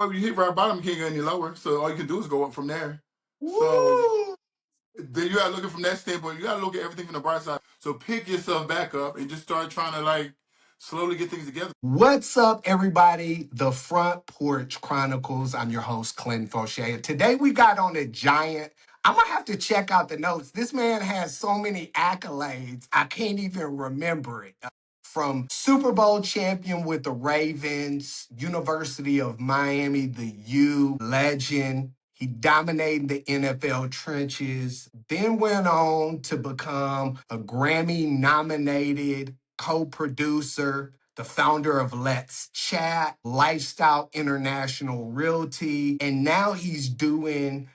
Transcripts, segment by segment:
But you hit rock bottom, you can't go any lower. So all you can do is go up from there. So Woo! then you gotta look at it from that standpoint. You gotta look at everything from the bright side. So pick yourself back up and just start trying to like slowly get things together. What's up, everybody? The Front Porch Chronicles. I'm your host, Clint Foshee. Today we got on a giant. I'm gonna have to check out the notes. This man has so many accolades, I can't even remember it. From Super Bowl champion with the Ravens, University of Miami, the U legend. He dominated the NFL trenches, then went on to become a Grammy nominated co-producer, the founder of Let's Chat, Lifestyle International Realty, and now he's doing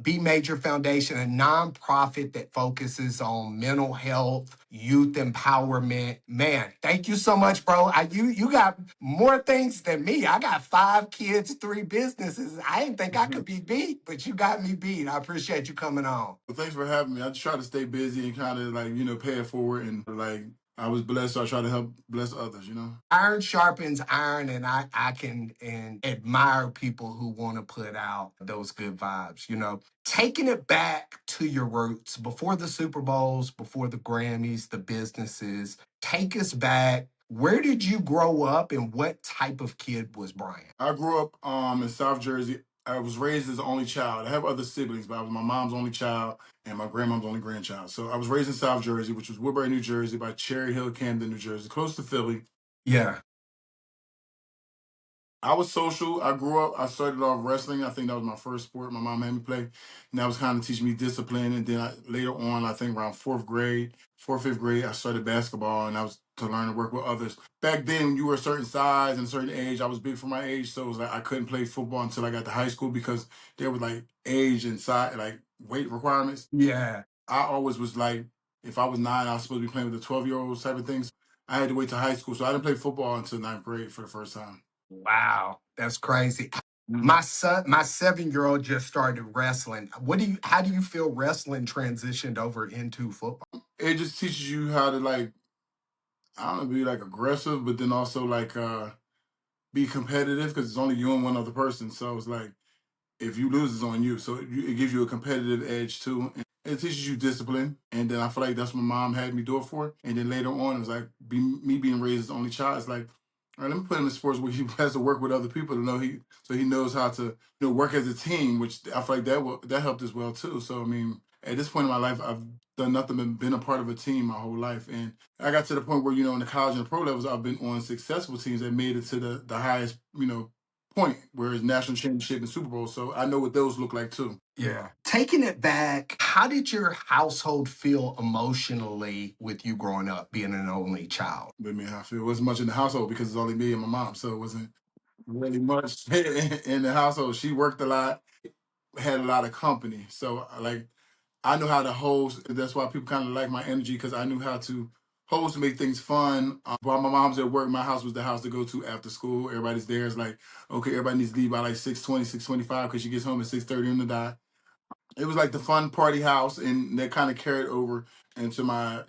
B Major Foundation, a nonprofit that focuses on mental health, youth empowerment. Man, thank you so much, bro. You got more things than me. I got 5 kids, 3 businesses. I didn't think I could be beat, but you got me beat. I appreciate you coming on. Well, thanks for having me. I just try to stay busy and kind of like, pay it forward. And like, I was blessed, so I try to help bless others. Iron sharpens iron, and I can and admire people who want to put out those good vibes. Taking it back to your roots before the Super Bowls, before the Grammys, the businesses, take us back. Where did you grow up and what type of kid was Brian? I grew up in South Jersey. I was raised as the only child. I have other siblings, but I was my mom's only child and my grandmom's only grandchild. So I was raised in South Jersey, which was Woodbury, New Jersey, by Cherry Hill, Camden, New Jersey, close to Philly. Yeah. I was social. I grew up. I started off wrestling. I think that was my first sport. My mom had me play, and that was kind of teaching me discipline. And then later on, I think around fourth, fifth grade, I started basketball, and I was to learn to work with others. Back then, when you were a certain size and a certain age, I was big for my age, so it was like I couldn't play football until I got to high school because there was like age and size, like weight requirements. Yeah. I always was like, if I was 9, I was supposed to be playing with the 12-year-olds type of things. I had to wait till high school, so I didn't play football until ninth grade for the first time. Wow, that's crazy. My 7-year-old just started wrestling. How do you feel wrestling transitioned over into football? It just teaches you how to like, I don't know, be like aggressive, but then also like be competitive because it's only you and one other person. So it's like if you lose, it's on you. So it gives you a competitive edge too. And it teaches you discipline. And then I feel like that's what mom had me do it for. And then later on, it was like me being raised as the only child. It's like, all right, let me put him in sports where he has to work with other people to know he knows how to work as a team, which I feel like that helped as well too. So I mean, at this point in my life, I've done nothing but been a part of a team my whole life, and I got to the point where in the college and the pro levels, I've been on successful teams that made it to the highest point, where it's national championship and Super Bowl. So I know what those look like too. Yeah. Taking it back, how did your household feel emotionally with you growing up, being an only child? With me, how I feel. It wasn't much in the household because it's only me and my mom, so it wasn't really much in the household. She worked a lot, had a lot of company, so like I knew how to host. That's why people kind of like my energy because I knew how to host and make things fun. While my mom's at work, my house was the house to go to after school. Everybody's there. It's like, okay, everybody needs to leave by like 6:20, 6:25 because she gets home at 6:30 on the dot. It was like the fun party house, and that kind of carried over into my,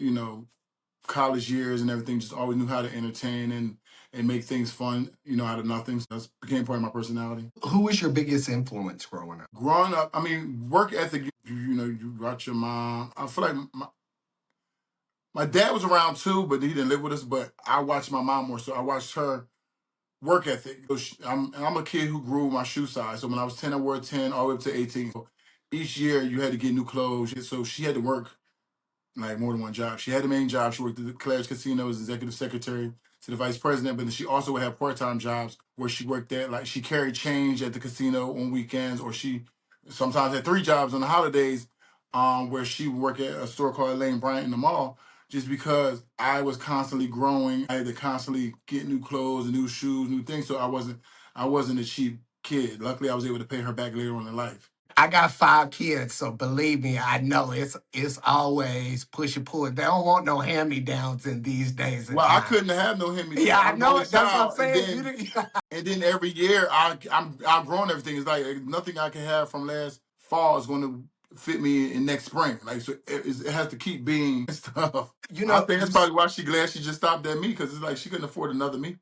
college years and everything. Just always knew how to entertain and make things fun, out of nothing. So that became part of my personality. Who was your biggest influence growing up? Growing up, I mean, work ethic. You watch your mom. I feel like my dad was around too, but he didn't live with us. But I watched my mom more, so I watched her work ethic. So I'm a kid who grew my shoe size. So when I was 10, I wore 10 all the way up to 18. So each year you had to get new clothes. So she had to work like more than one job. She had the main job. She worked at the Claire's Casino as executive secretary to the vice president, but then she also would have part-time jobs where she worked at, like she carried change at the casino on weekends, or she sometimes had 3 jobs on the holidays, where she would work at a store called Lane Bryant in the mall. Just because I was constantly growing, I had to constantly get new clothes and new shoes, new things. So I wasn't a cheap kid. Luckily, I was able to pay her back later on in life. I got 5 kids, so believe me, I know it's always push and pull. They don't want no hand-me-downs in these days and Well, I times. couldn't have no him. Yeah, I I was the know only it. That's what I'm child, and saying. then and then every year I've grown everything. It's like nothing I can have from last fall is going to fit me in next spring. Like so, it has to keep being stuff. I think that's probably why she glad she just stopped at me because it's like she couldn't afford another me.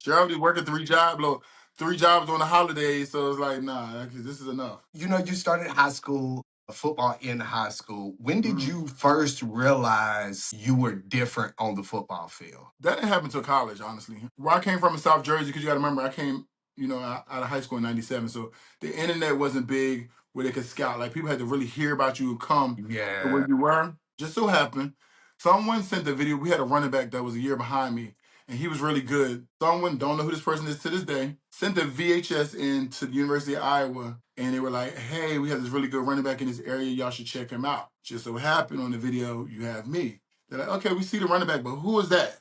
Gerald was working three jobs on the holidays, so it's like, nah, this is enough. You know, you started high school football in high school. When did Mhm. you first realize you were different on the football field? That didn't happen until college, honestly. Where I came from in South Jersey, because you got to remember, I came, out of high school in '97, so the internet wasn't big where they could scout. Like people had to really hear about you and come to where Yeah, you were. Just so happened, someone sent the video. We had a running back that was a year behind me, and he was really good. Someone, don't know who this person is to this day, sent the VHS in to the University of Iowa, and they were like, "Hey, we have this really good running back in this area. Y'all should check him out." Just so happened on the video, you have me. They're like, "Okay, we see the running back, but who is that?"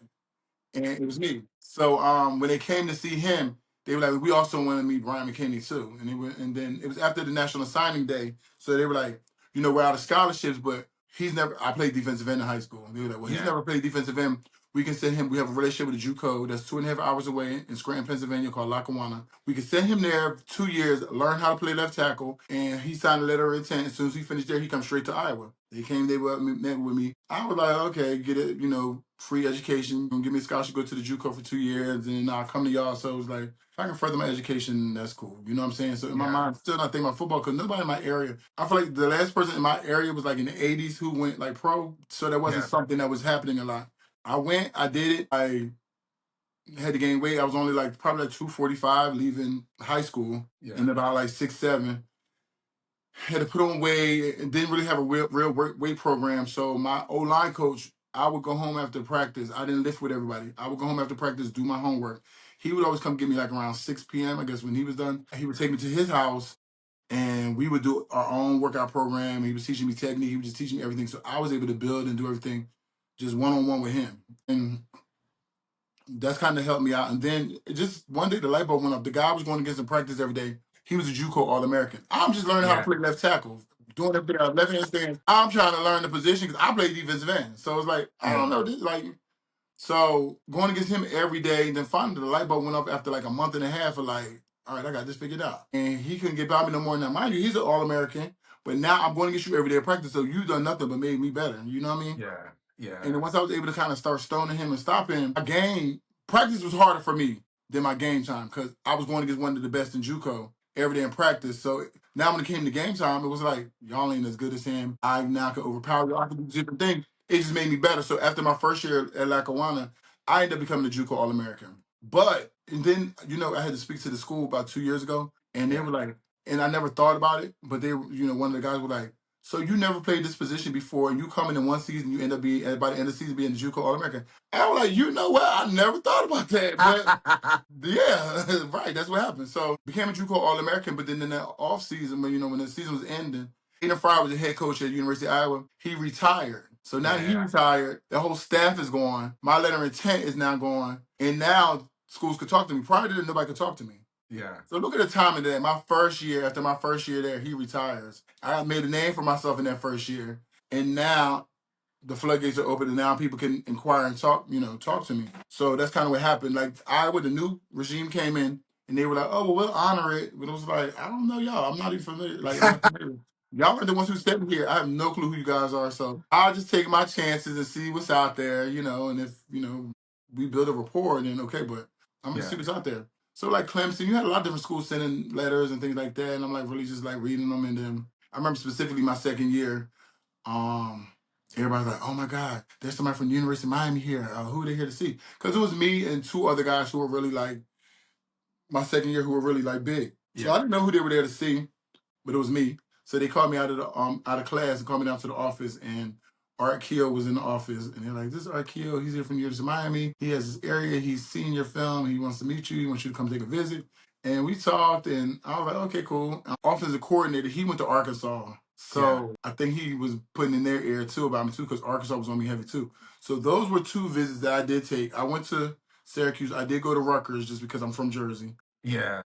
And it was me. So when they came to see him, they were like, we also want to meet Bryant McKinnie too. And then it was after the National Signing Day, so they were like, we're out of scholarships, but he's never. I played defensive end in high school. And they were like, well, he's yeah, never played defensive end. We can send him. We have a relationship with a JUCO that's 2.5 hours away in Scranton, Pennsylvania, called Lackawanna. We can send him there 2 years, learn how to play left tackle, and he signed a letter of intent. As soon as he finished there, he comes straight to Iowa. They met with me. I was like, okay, get it, free education, give me a scholarship, go to the JUCO for 2 years, and I'll come to y'all. So it was like, if I can further my education, that's cool. You know what I'm saying? So in my yeah, mind, still not thinking about football because nobody in my area. I feel like the last person in my area was like in the '80s who went like pro. So that wasn't yeah, something that was happening a lot. I went, I did it. I had to gain weight. I was only like probably like 245 leaving high school, yeah, and about like 6'7". Had to put on weight and didn't really have a real weight program. So my O-line coach, I would go home after practice. I didn't lift with everybody. I would go home after practice, do my homework. He would always come get me like around 6 p.m. I guess when he was done. He would take me to his house and we would do our own workout program. He was teaching me technique. He was just teaching me everything. So I was able to build and do everything just one-on-one with him. And that's kind of helped me out. And then just one day the light bulb went up. The guy was going against in practice every day. He was a JUCO All-American. I'm just learning how to yeah, play left tackle, doing everything out of left hand stance. I'm trying to learn the position because I play defensive end. So it's like I yeah, don't know, so going against him every day. Then finally the light bulb went up after like a month and a half of like, all right, I got this figured out. And he couldn't get by me no more. Now, mind you, he's an All-American, but now I'm going against you every day at practice. So you've done nothing but made me better. You know what I mean? yeah, yeah, And then once I was able to kind of start stoning him and stop him, my game practice was harder for me than my game time because I was going against one of the best in JUCO every day in practice. So now when it came to game time, it was like y'all ain't as good as him. I now can overpower you. I can do different things. It just made me better. So after my first year at Lackawanna, I ended up becoming a JUCO All-American. But and then I had to speak to the school about 2 years ago, and they yeah, were like, and I never thought about it, but they, one of the guys was like, so you never played this position before, and you come in one season, you end up being by the end of the season being the JUCO All-American. And I was like, you know what? I never thought about that, but yeah, right. That's what happened. So became a JUCO All-American, but then in that off season, when the season was ending, Aiden Fryer was the head coach at University of Iowa. He retired. So now that he yeah, retired, the whole staff is gone. My letter of intent is now gone, and now schools could talk to me. Prior to that, nobody could talk to me. yeah, So look at the time of that. My first year, after my first year there, he retires. I made a name for myself in that first year. And now the floodgates are open and now people can inquire and talk to me. So that's kind of what happened. Like Iowa, the new regime came in and they were like, oh, well, we'll honor it. But it was like, I don't know y'all. I'm not even familiar. Like, I'm not familiar. Y'all are the ones who stepped here. I have no clue who you guys are. So I'll just take my chances and see what's out there, and if, we build a rapport, then okay, but I'm gonna yeah, see what's out there. So like Clemson, you had a lot of different schools sending letters and things like that. And I'm like really just like reading them. And then I remember specifically my second year, um, everybody's like, oh my God, there's somebody from the University of Miami here. Who are they here to see? Because it was me and two other guys who were really like my second year who were really like big. So yeah, I didn't know who they were there to see, but it was me. So they called me out of class and called me down to the office, and Art Keo was in the office, and they're like, "This is Art Keo. He's here from the University of Miami. He has this area. He's seen your film. He wants to meet you. He wants you to come take a visit." And we talked, and I was like, "Okay, cool." Offensive coordinator, he went to Arkansas, yeah, so I think he was putting in their ear too about me too, because Arkansas was on me heavy too. So those were two visits that I did take. I went to Syracuse. I did go to Rutgers just because I'm from Jersey. yeah,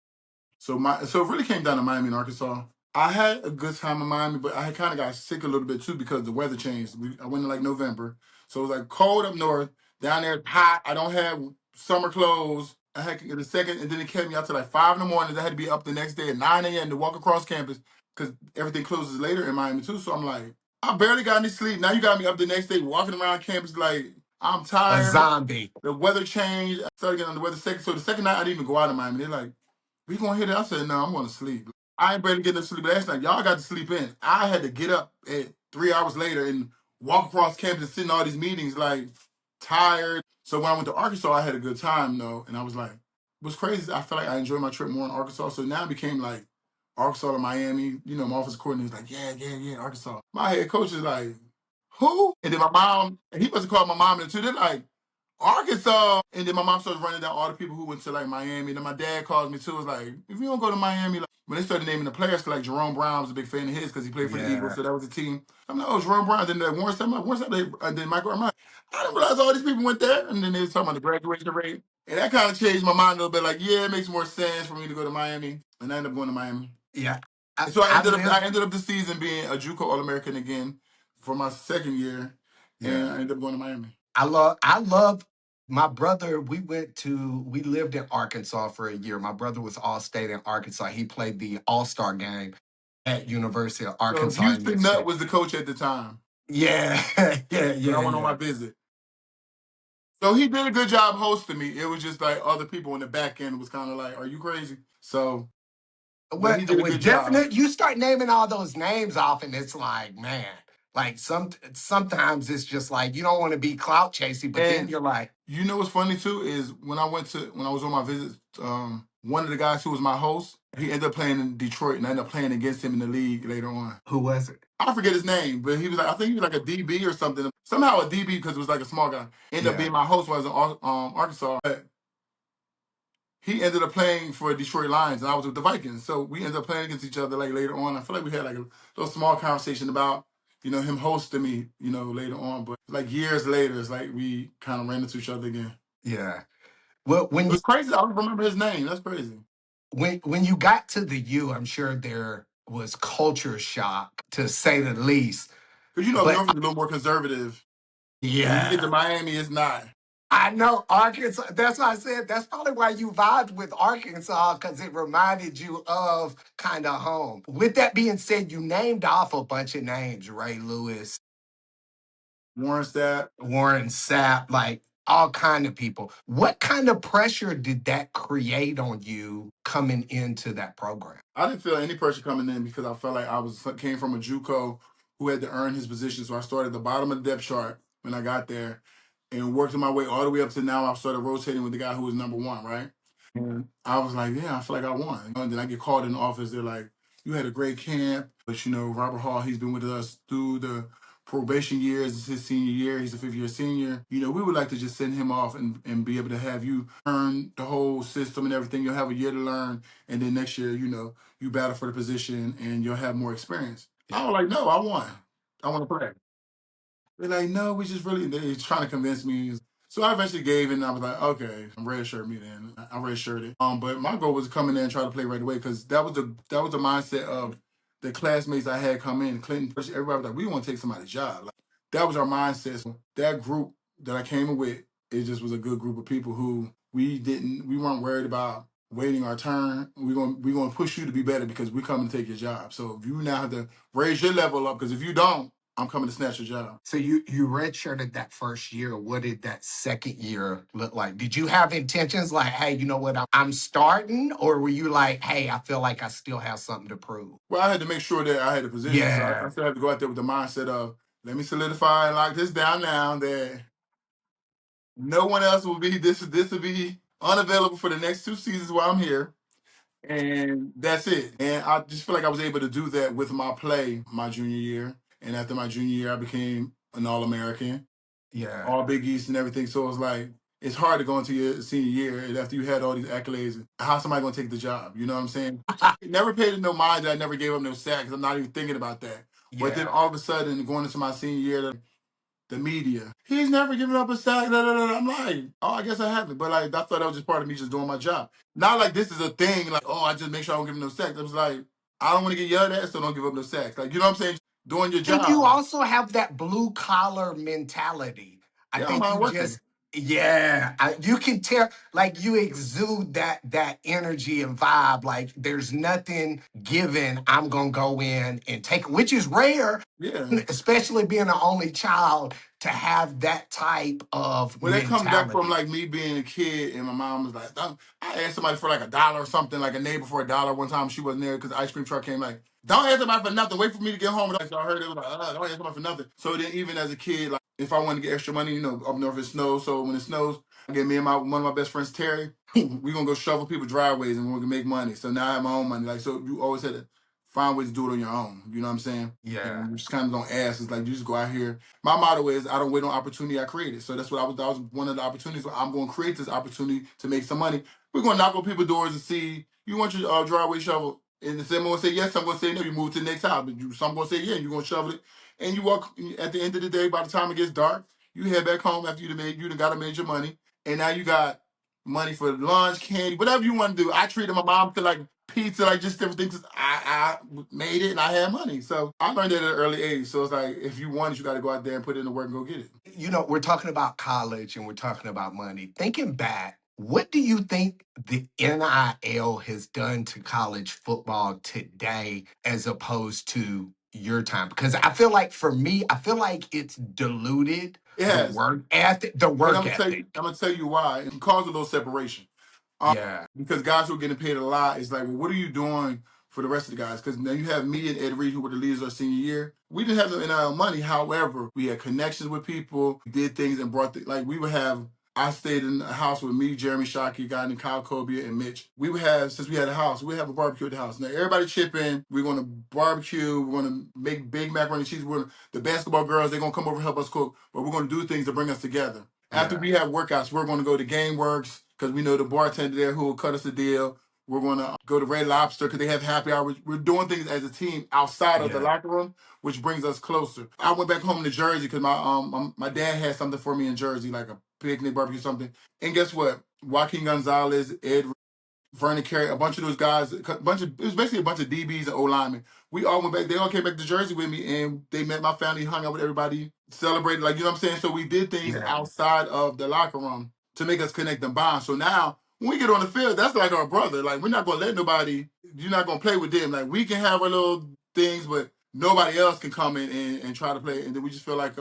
So it really came down to Miami and Arkansas. I had a good time in Miami, but I had kind of got sick a little bit too because the weather changed. I went in like November, so it was like cold up north. Down there, it's hot. I don't have summer clothes. I had to get a second, and then it kept me out to like 5 in the morning. I had to be up the next day at 9 a.m. to walk across campus because everything closes later in Miami too. So I'm like, I barely got any sleep. Now you got me up the next day walking around campus like I'm A tired. zombie. The weather changed. I started getting on the weather second. So the second night I didn't even go out of Miami. They're like, "We gonna hit it?" I said, "No, I'm gonna sleep." I ain't barely getting to sleep last night. Y'all got to sleep in. I had to get up at 3 hours later and walk across campus and sit in all these meetings, like tired. So when I went to Arkansas, I had a good time though, and I was like, what's crazy is I feel like I enjoyed my trip more in Arkansas. So now it became like Arkansas to Miami. You know, my office coordinator is like, yeah, yeah, yeah, Arkansas. My head coach is like, who? And then my mom, and he must have called my mom in too. They're like, Arkansas. And then my mom started running down all the people who went to like Miami. And then my dad calls me too. Was like, if you don't go to Miami, like when they started naming the players, cause like Jerome Brown was a big fan of his because he played for the Eagles, Yeah. so that was the team. I'm like, oh, Jerome Brown. Then Warren Sapp, Warren Sapp, and then Michael. I'm like, I didn't realize all these people went there. And then they was talking about the graduation rate, and that kind of changed my mind a little bit. Like, yeah, it makes more sense for me to go to Miami, and I ended up going to Miami. Yeah. I, And so I I lived. ended up the season being a JUCO All American again for my second year, and Yeah. I ended up going to Miami. I love my brother. We lived in Arkansas for a year. My brother was all state in Arkansas. He played the All-Star game at University of So Arkansas in Houston this Nutt state. was the coach at the time Yeah, yeah, when I yeah, went on my yeah. visit. So he did a good job hosting me. It was just like other people in the back end was kind of like, "Are you crazy?" So, but he What did a was good job. definite? You start naming all those names off, and it's like, man, like sometimes it's just like you don't want to be clout chasing, but then And you're like, you know what's funny too is when I was on my visit, one of the guys who was my host, he ended up playing in Detroit, and I ended up playing against him in the league later on. who was it? I forget his name, but he was like, I think he was like a DB or something. Somehow a DB because it was like a small guy. Ended up Yeah, being my host when I was in Arkansas. But he ended up playing for Detroit Lions, and I was with the Vikings. So we ended up playing against each other like later on. I feel like we had like a little small conversation about him hosting me later on. But like years later, it's like we kind of ran into each other again. yeah. Well, It was crazy. I don't remember his name. That's crazy. when you got to the U, I'm sure there was culture shock to say the least. Because New But York is a little more conservative. And when you get to yeah, Miami, it's not. I know Arkansas. That's why I said that's probably why you vibed with Arkansas because it reminded you of kind of home. With that being said, you named off a bunch of names: Ray Lewis, Warren Sapp. Warren Sapp, like all kind of people. What kind of pressure did that create on you coming into that program? I didn't feel any pressure coming in because I felt like came from a JUCO who had to earn his position. So I started at the bottom of the depth chart when I got there, and worked my way all the way up to now. I started rotating with the guy who was number one, right? And I was like, yeah, I feel like I won. And then I get called in the office. They're like, you had a great camp, but Robert Hall, he's been with us through the probation years. It's his senior year. He's a fifth-year senior. We would like to just send him off and be able to have you learn the whole system and everything. You'll have a year to learn, and then next year, you battle for the position and you'll have more experience. I was like, no, I won. I want to play. They're like, no, we just really, they're trying to convince me. So I eventually gave in and I was like, okay, I'm ready to shirt me then. I redshirted. But my goal was to come in there and try to play right away because that was the mindset of the classmates I had come in. Clinton, everybody was like, we want to take somebody's job. Like, that was our mindset. So that group that I came in with, it just was a good group of people who we weren't worried about waiting our turn. We're gonna push you to be better because we come to take your job. So if you now have to raise your level up, because if you don't, I'm coming to snatch your job. So you redshirted that first year. What did that second year look like? Did you have intentions like, hey, you know what, I'm starting, or were you like, hey, I feel like I still have something to prove? Well, I had to make sure that I had a position, so I Yeah, still had to go out there with the mindset of let me solidify and lock this down now. That no one else will be this will be unavailable for the next 2 seasons while I'm here, and that's it. And I just feel like I was able to do that with my play my junior year, and after my junior year, I became an All American, yeah, all Big East and everything. So it's like it's hard to go into your senior year and after you had all these accolades. How's somebody gonna take the job? You know what I'm saying? Never paid it no mind that I never gave up no sacks. I'm not even thinking about that. But then yeah. all of a sudden, going into my senior year, the media, he's never given up a sack. Da, da, da, da. I'm like, oh, I guess I haven't. But like, I thought that was just part of me just doing my job. Not like this is a thing. Like, oh, I just make sure I don't give him no sacks. I was like, I don't want to get yelled at, so don't give up no sacks. Like, you know what I'm saying? Doing your I think you job. also have that blue collar mentality. I Yeah, I'm think hard you just working. Yeah, you can tell, like you exude that energy and vibe. Like there's nothing given. I'm gonna go in and take, which is rare, Yeah. especially being an only child, to have that type of Well, that comes back from mentality. like me being a kid, and my mom was like, I asked somebody for like $1 or something, like a neighbor for $1 one time. She wasn't there because the ice cream truck came. Like, don't ask somebody for nothing. Wait for me to get home. So I heard it was like, don't ask somebody for nothing. So then, even as a kid, like if I wanted to get extra money, up north it snows. So when it snows, I get me and one of my best friends, Terry. We gonna go shovel people driveways and we're gonna make money. So now I have my own money. Like, so you always had to find ways to do it on your own. You know what I'm saying? Yeah, And you just kind of don't ask. It's like you just go out here. My motto is I don't wait on opportunity, I create it. So that's what I was. That was one of the opportunities. Where I'm going to create this opportunity to make some money. We're going to knock on people's doors and see, you want your driveway shovel, and if someone say yes, I'm going to say no. You move to the next house, but some going to say yeah. You're going to shovel it, and you walk. At the end of the day, by the time it gets dark, you head back home after you done got to made your money, and now you got money for lunch, candy, whatever you want to do. I treated my mom to like pizza, like just different things. I made it and I had money. So I learned that at an early age. So it's like, if you want it, you got to go out there and put in the work and go get it. we're talking about college and we're talking about money. Thinking back, what do you think the NIL has done to college football today as opposed to your time? Because I feel like for me, I feel like it's diluted It the has. work ethic, the And work ethic. I'm gonna tell you why. It can cause a little separation. Yeah, Because guys who are getting paid a lot, it's like, well, what are you doing for the rest of the guys? Because now you have me and Ed Reed, who were the leaders our senior year. We didn't have the NIL money. However, we had connections with people, did things, and like we would have. I stayed in a house with me, Jeremy Shockey, a guy named Kyle Cobia, and Mitch. We would have, since we had a house, we would have a barbecue at the house. Now everybody chip in. We're gonna barbecue. We're gonna make big macaroni and cheese. The basketball girls, they're gonna come over and help us cook, but we're gonna do things to bring us together. After yeah, we have workouts, we're going to go to Game Works because we know the bartender there who will cut us a deal. We're going to go to Red Lobster because they have happy hours. We're doing things as a team outside of the yeah, locker room, which brings us closer. I went back home to Jersey because my dad had something for me in Jersey, like a picnic barbecue something. And guess what? Joaquin Gonzalez, Ed Vernon Carey, a bunch of those guys, it was basically a bunch of DBs and O linemen. We all went back, they all came back to Jersey with me and they met my family, hung out with everybody, celebrated, like, you know what I'm saying? So we did things yeah, outside of the locker room to make us connect and bond. So now when we get on the field, that's like our brother. Like, we're not going to let nobody, you're not going to play with them. Like, we can have our little things, but nobody else can come in and try to play. And then we just feel like,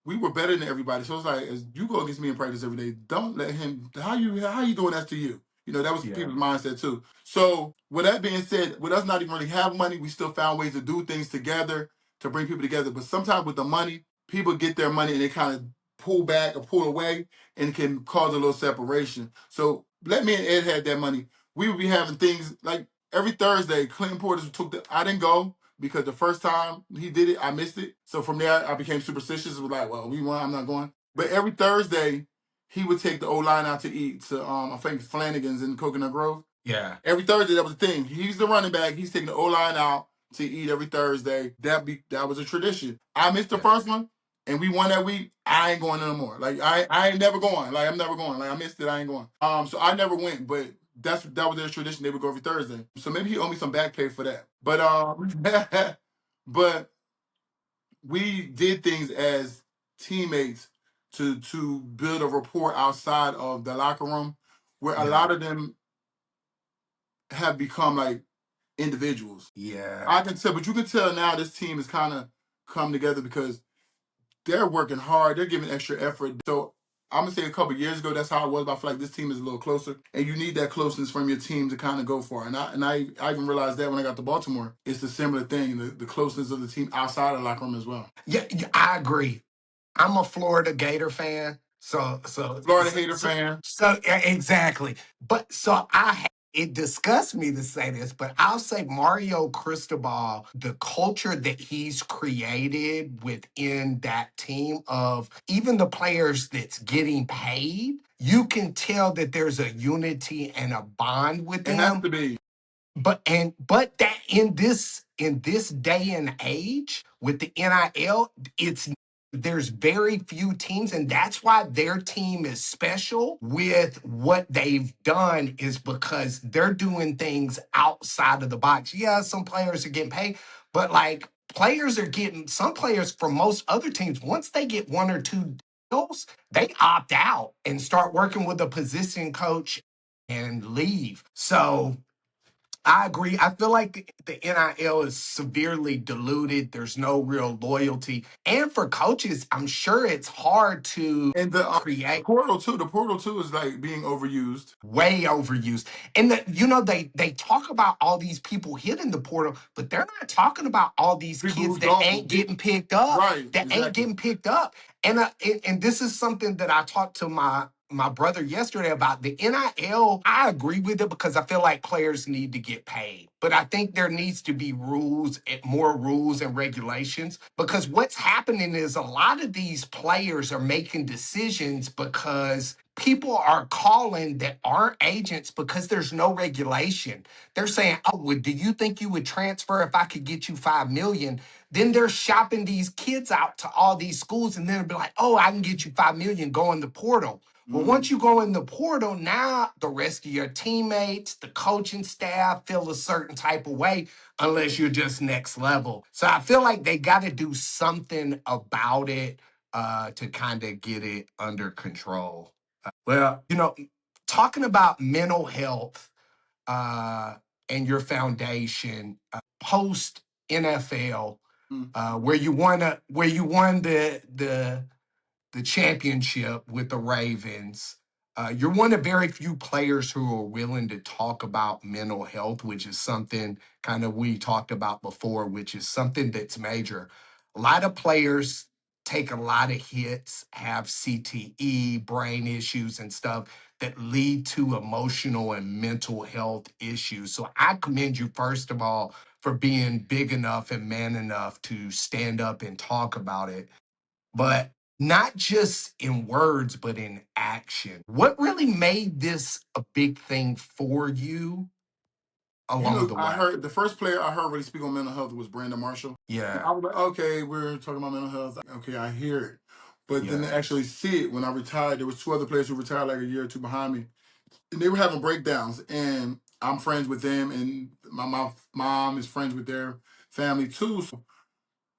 we were better than everybody. So it's like, as you go against me in practice every day, don't let him. How you doing that to you? That was yeah, people's mindset too. So with that being said, with us not even really having money, we still found ways to do things together to bring people together. But sometimes with the money, people get their money and they kind of pull back or pull away, and it can cause a little separation. So let me and Ed had that money. We would be having things like every Thursday. Clinton Portis took the. I didn't go because the first time he did it, I missed it. So from there, I became superstitious. It was like, well, we won, I'm not going. But every Thursday, he would take the O line out to eat to I think Flanagan's in Coconut Grove. yeah, Every Thursday, that was the thing. He's the running back. He's taking the O line out to eat every Thursday. That was a tradition. I missed the yeah, first one, and we won that week. I ain't going no more. Like I ain't never going. Like I'm never going. Like I missed it. I ain't going. So I never went, but that was their tradition. They would go every Thursday. So maybe he owed me some back pay for that. But but we did things as teammates to build a rapport outside of the locker room, where a yeah, lot of them have become like individuals. yeah. I can tell, but you can tell now this team has kind of come together because they're working hard. They're giving extra effort. So I'm gonna say a couple years ago, that's how it was. But I feel like this team is a little closer, and you need that closeness from your team to kind of go for it. I even realized that when I got to Baltimore, it's the similar thing, the closeness of the team outside of the locker room as well. Yeah, I agree. I'm a Florida Gator fan, Florida hater fan. exactly. But so it disgusts me to say this, but I'll say Mario Cristobal, the culture that he's created within that team of even the players that's getting paid, you can tell that there's a unity and a bond with It has them. to be. But that in this day and age with the NIL, it's there's very few teams, and that's why their team is special with what they've done, is because they're doing things outside of the box. Yeah, some players are getting paid, but like some players from most other teams, once they get one or two they opt out and start working with a position coach and leave. So I agree. I feel like the NIL is severely diluted. There's no real loyalty. And for coaches, I'm sure it's hard to And the create portal too is like being overused. way overused. And they talk about all these people hitting the portal, but they're not talking about all these People kids who that don't ain't get getting picked up, right, that ain't exactly. getting picked up. And this is something that I talked to my brother yesterday about the NIL. I agree with it because I feel like players need to get paid. But I think there needs to be more rules and regulations, because what's happening is a lot of these players are making decisions because people are calling that aren't agents because there's no regulation. They're saying, "Oh, well, do you think you would transfer if I could get you 5 million?" Then they're shopping these kids out to all these schools, and then they'll be like, "Oh, I can get you 5 million. Go in the portal." Well, once you go in the portal, now the rest of your teammates, the coaching staff feel a certain type of way unless you're just next level. So I feel like they got to do something about it to kind of get it under control. Well, talking about mental health uh, and your foundation post NFL, where you won the championship with the Ravens. You're one of very few players who are willing to talk about mental health, which is something kind of we talked about before, which is something that's major. A lot of players take a lot of hits, have CTE, brain issues, and stuff that lead to emotional and mental health issues. So I commend you, first of all, for being big enough and man enough to stand up and talk about it, but not just in words, but in action. What really made this a big thing for you along the I way? heard the first player I heard really speak on mental health was Brandon Marshall. I Yeah, was like, okay, we're talking about mental health. Okay, I hear it. But then yeah, to actually see it when I retired, there was two other players who retired like a year or two behind me. And they were having breakdowns. And I'm friends with them, and my mom is friends with their family too. So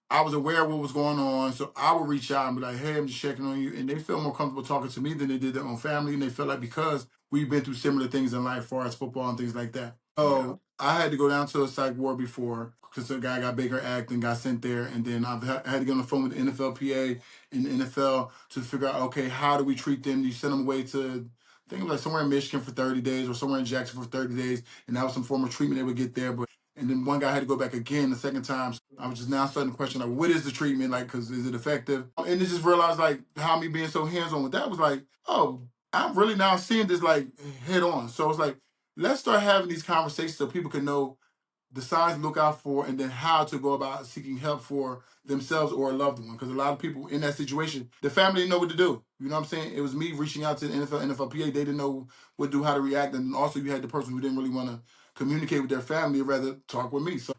I was aware of what was going on, so I would reach out and be like, "Hey, I'm just checking on you," and they feel more comfortable talking to me than they did their own family, and they feel like because we've been through similar things in life, as far as football and things like that. yeah, So I had to go down to a psych ward before because the guy got Baker Act and got sent there, and then I had to get on the phone with the NFLPA and the NFL to figure out, okay, how do we treat them? Do you send them away to, I think it was like somewhere in Michigan for 30 days or somewhere in Jackson for 30 days, and that was some form of treatment they would get there, but and then one guy had to go back again the second time. So I was just now starting to question, like, what is the treatment? Like, because is it effective? And it just realized, like, how me being so hands on with that was like, oh, I'm really now seeing this, like, head on. So it's like, let's start having these conversations so people can know the signs to look out for and then how to go about seeking help for themselves or a loved one. Because a lot of people in that situation, the family didn't know what to do. You know what I'm saying? It was me reaching out to the NFL, NFLPA. They didn't know what to do, how to react. And also you had the person who didn't really want to communicate with their family, rather talk with me. So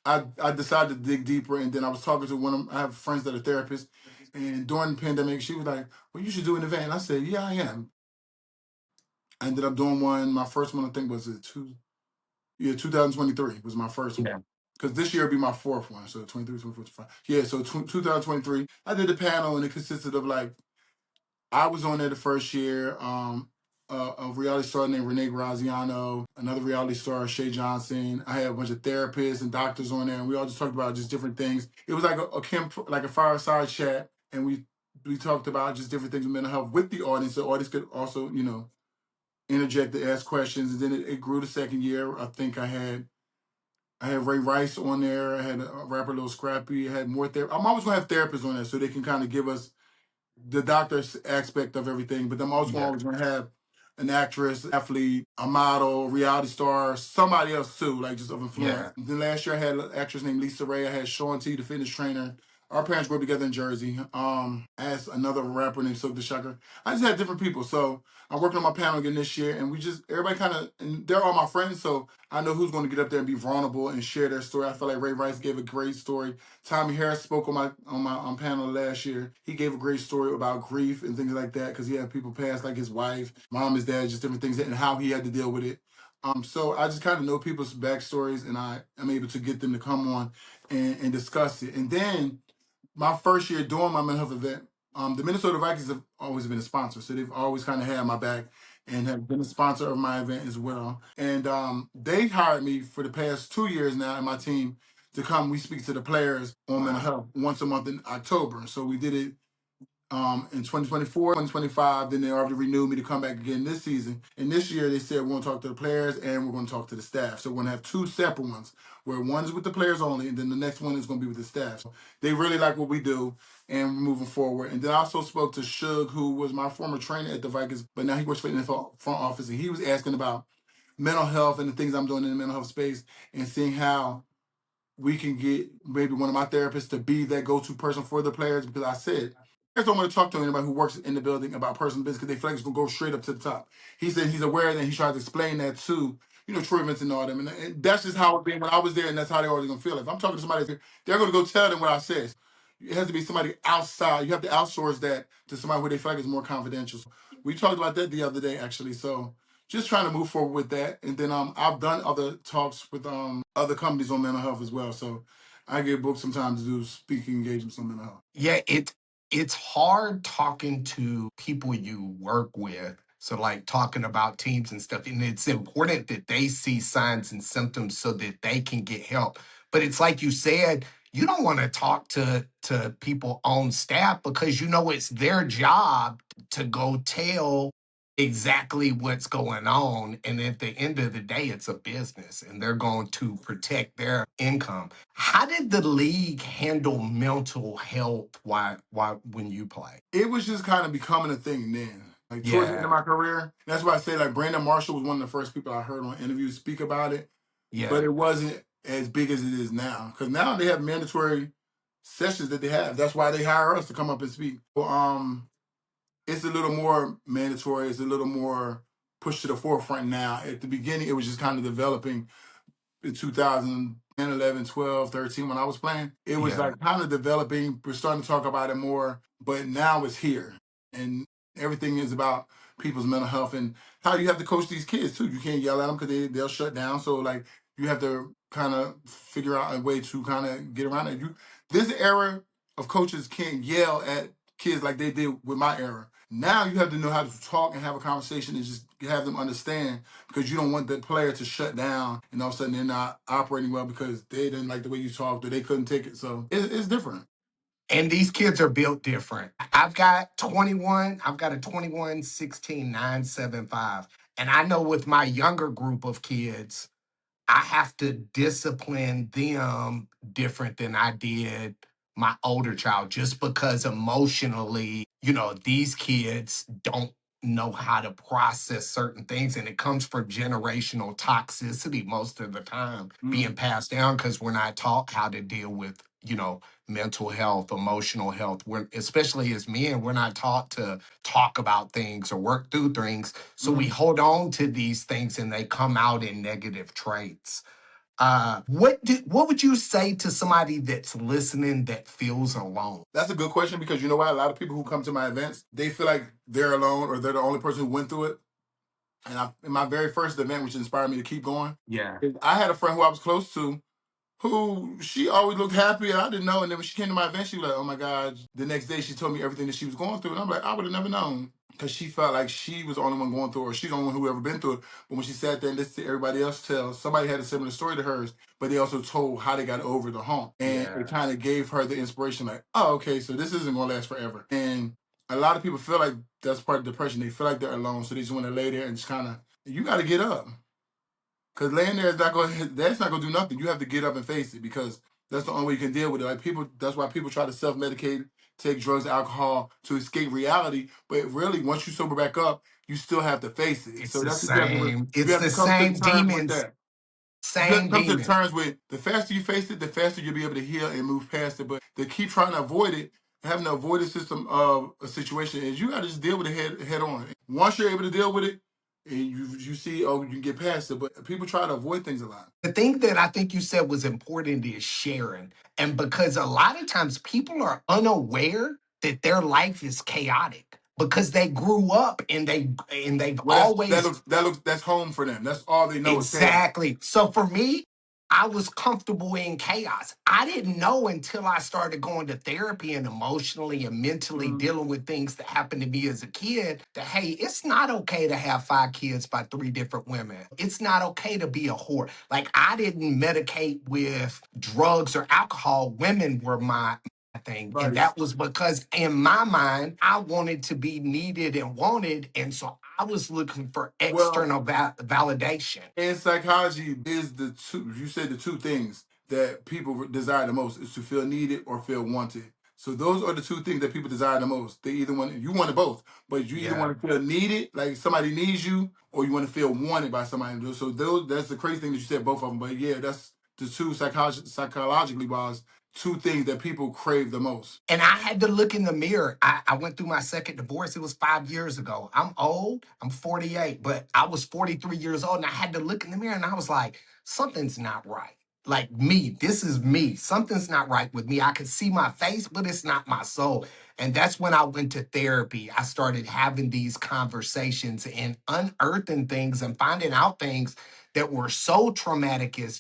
I decided to dig deeper, and then I was talking to I have friends that are therapists, and during the pandemic, she was like, "Well, you should do an event." And I said, "Yeah, I am." I ended up doing one. My first one, I think, was 2023 was my first one. yeah, Because this year will be my fourth one. So 23, 24, 25. Yeah, so 2023. I did the panel, and it consisted of like I was on there the first year. A reality star named Renee Graziano, another reality star, Shay Johnson. I had a bunch of therapists and doctors on there, and we all just talked about just different things. It was like like a fireside chat, and we talked about just different things with mental health with the audience. The audience could also, interject to ask questions, and then it grew the second year. I think I had Ray Rice on there. I had a rapper Lil Scrappy. I had more therapy. I'm always gonna have therapists on there so they can kind of give us the doctor's aspect of everything, but I'm also yeah, always going to have an actress, athlete, a model, reality star, somebody else too, like just of influence. yeah, Then last year I had an actress named Lisa Ray. I had Sean T, the fitness trainer. Our parents grew up together in Jersey. I had another rapper named Silk the Shocker. I just had different people. So I'm working on my panel again this year, and everybody kind of, and they're all my friends, so I know who's going to get up there and be vulnerable and share their story. I feel like Ray Rice gave a great story. Tommy Harris spoke on my panel last year. He gave a great story about grief and things like that because he had people pass, like his wife, mom, his dad, just different things, and how he had to deal with it. So I just kind of know people's backstories, and I am able to get them to come on and discuss it. And then my first year doing my mental health event, The Minnesota Vikings have always been a sponsor, so they've always kind of had my back and have been a sponsor of my event as well. And they hired me for the past 2 years now and my team to come. We speak to the players on mental health once a month in October. So we did it in 2024, 2025. Then they already renewed me to come back again this season. And this year they said we're going to talk to the players and we're going to talk to the staff. So we're going to have two separate ones where one's with the players only and then the next one is going to be with the staff. So they really like what we do and we're moving forward. And then I also spoke to Shug, who was my former trainer at the Vikings, but now he works for the NFL front office. And he was asking about mental health and the things I'm doing in the mental health space and seeing how we can get maybe one of my therapists to be that go-to person for the players, because I said players don't want to talk to anybody who works in the building about personal business because they feel like it's gonna go straight up to the top. He said he's aware of that and he tries to explain that to Troy Vincent and all them, and that's just how it been when I was there, and that's how they're always gonna feel. If I'm talking to somebody, they're gonna go tell them what I said. It has to be somebody outside. You have to outsource that to somebody who they feel like is more confidential. So we talked about that the other day, actually. So just trying to move forward with that. And then I've done other talks with other companies on mental health as well. So I get booked sometimes to do speaking engagements on mental health. Yeah, it's hard talking to people you work with. So like talking about teams and stuff. And it's important that they see signs and symptoms so that they can get help. But it's like you said, you don't want to talk to people on staff because you know it's their job to go tell exactly what's going on. And at the end of the day, it's a business and they're going to protect their income. How did the league handle mental health why when you play? It was just kind of becoming a thing then. Like towards the end of Yeah, my career, that's why I say like Brandon Marshall was one of the first people I heard on interviews speak about it, but yeah, it wasn't as big as it is now. Because now they have mandatory sessions that they have. That's why they hire us to come up and speak. Well, it's a little more mandatory. It's a little more pushed to the forefront now. At the beginning, it was just kind of developing in 2010, 11, 12, 13 when I was playing. It was yeah. like kind of developing. We're starting to talk about it more, but now it's here. And everything is about people's mental health and how you have to coach these kids too. You can't yell at them because they'll shut down. So like you have to kind of figure out a way to kind of get around it. This era of coaches can't yell at kids like they did with my era. Now you have to know how to talk and have a conversation and just have them understand, because you don't want the player to shut down and all of a sudden they're not operating well because they didn't like the way you talked or they couldn't take it. So it's different. And these kids are built different. I've got a 21, 16, 9, 7, 5. And I know with my younger group of kids, I have to discipline them different than I did my older child just because emotionally, these kids don't know how to process certain things. And it comes from generational toxicity most of the time being passed down because we're not taught how to deal with, mental health, emotional health. Especially as men, we're not taught to talk about things or work through things. So we Mm. hold on to these things and they come out in negative traits. What would you say to somebody that's listening that feels alone? That's a good question, because you know why? A lot of people who come to my events, they feel like they're alone or they're the only person who went through it. And in my very first event, which inspired me to keep going, Yeah, I had a friend who I was close to who she always looked happy and I didn't know. And then when she came to my event, she was like, oh my God. The next day she told me everything that she was going through. And I'm like, I would have never known. Because she felt like she was the only one going through it, or she's the only one who ever been through it. But when she sat there and listened to everybody else tell, somebody had a similar story to hers, but they also told how they got over the hump. And it yeah. kind of gave her the inspiration, like, oh, okay, so this isn't going to last forever. And a lot of people feel like that's part of depression. They feel like they're alone. So they just want to lay there and just kind of, you got to get up. Because laying there is not going. That's not going to do nothing. You have to get up and face it, because that's the only way you can deal with it. Like people, that's why people try to self-medicate, take drugs, alcohol to escape reality. But really, once you sober back up, you still have to face it. It's So the that's what you have to. same. You It's have the to come to same terms with demons. that. You have to Same come to demon. terms with the faster you face it, the faster you'll be able to heal and move past it. But to keep trying to avoid it, having an avoidance system of a situation, is you got to just deal with it head on. Once you're able to deal with it, and you see, oh, you can get past it. But people try to avoid things a lot. The thing that I think you said was important is sharing. And because a lot of times people are unaware that their life is chaotic because they grew up and they've Well, always that's home for them. That's all they know is chaos. exactly. So for me, I was comfortable in chaos. I didn't know until I started going to therapy and emotionally and mentally Mm, dealing with things that happened to me as a kid that, hey, it's not okay to have 5 kids by 3 different women. It's not okay to be a whore. Like, I didn't medicate with drugs or alcohol. Women were my thing. And right. that was because in my mind, I wanted to be needed and wanted. And so I was looking for Well, external validation. in psychology, is the two, you said the two things that people desire the most is to feel needed or feel wanted. So those are the two things that people desire the most. They either want, you want it both, but you either Yeah. want to feel needed, like somebody needs you, or you want to feel wanted by somebody. So those, that's the crazy thing that you said both of them. But yeah, that's the two psychologically wise, two things that people crave the most. And I had to look in the mirror. I went through my second divorce. It was 5 years ago. I'm old. I'm 48, but I was 43 years old. And I had to look in the mirror and I was like, something's not right. Like me, this is me. Something's not right with me. I could see my face, but it's not my soul. And that's when I went to therapy. I started having these conversations and unearthing things and finding out things that were so traumatic as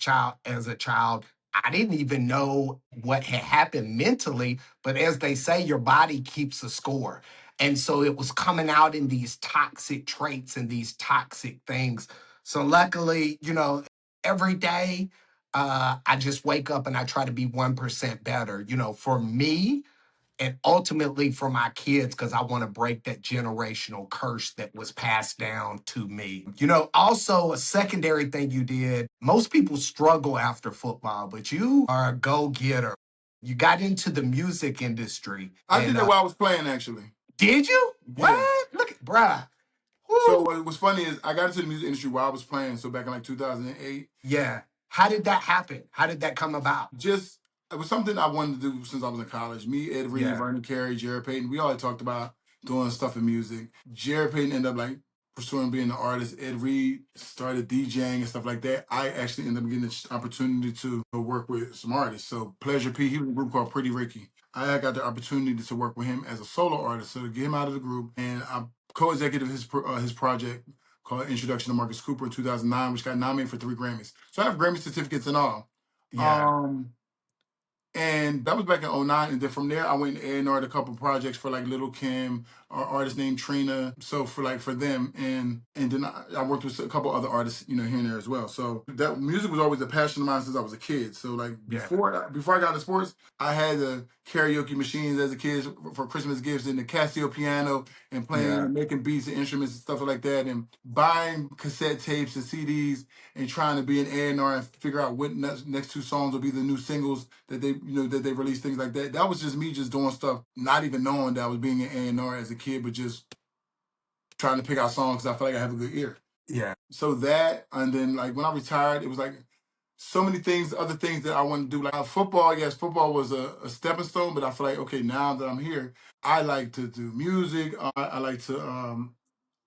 a child. I didn't even know what had happened mentally, but as they say, your body keeps a score. And so it was coming out in these toxic traits and these toxic things. So luckily, every day I just wake up and I try to be 1% better. For me, and ultimately for my kids, because I want to break that generational curse that was passed down to me. Also a secondary thing you did, most people struggle after football, but you are a go-getter. You got into the music industry. I did And that while I was playing, actually. did you? Yeah. What? Look at, bruh. So Woo. what's funny is I got into the music industry while I was playing. So back in like 2008, Yeah. How did that happen? How did that come about? just it was something I wanted to do since I was in college. Me, Ed Reed, Yeah. Vernon Carey, Jared Payton, we all had talked about doing stuff in music. Jared Payton ended up like pursuing being an artist. Ed Reed started DJing and stuff like that. I actually ended up getting the opportunity to work with some artists. So Pleasure P, he was in a group called Pretty Ricky. I got the opportunity to work with him as a solo artist. So to get him out of the group, and I co-executive his project called Introduction to Marcus Cooper in 2009, which got nominated for 3 Grammys. So I have Grammy certificates and all. Yeah. Um, and that was back in '09. And then from there, I went and A&R'd a couple projects for like Little Kim, or artist named Trina. So for them, and then I worked with a couple other artists, here and there as well. So that music was always a passion of mine since I was a kid. So like Yeah. before I got into sports, I had the karaoke machines as a kid for Christmas gifts, and the Casio piano, and playing Yeah. and making beats and instruments and stuff like that, and buying cassette tapes and CDs and trying to be an A&R and figure out what next 2 songs will be the new singles that they release, things like that. That was just me just doing stuff, not even knowing that I was being an A&R as a kid, but just trying to pick out songs because I feel like I have a good ear. Yeah. So that, and then like when I retired, it was like so many things, other things that I wanted to do. Like football, yes, football was a stepping stone, but I feel like, okay, now that I'm here, I like to do music. I like to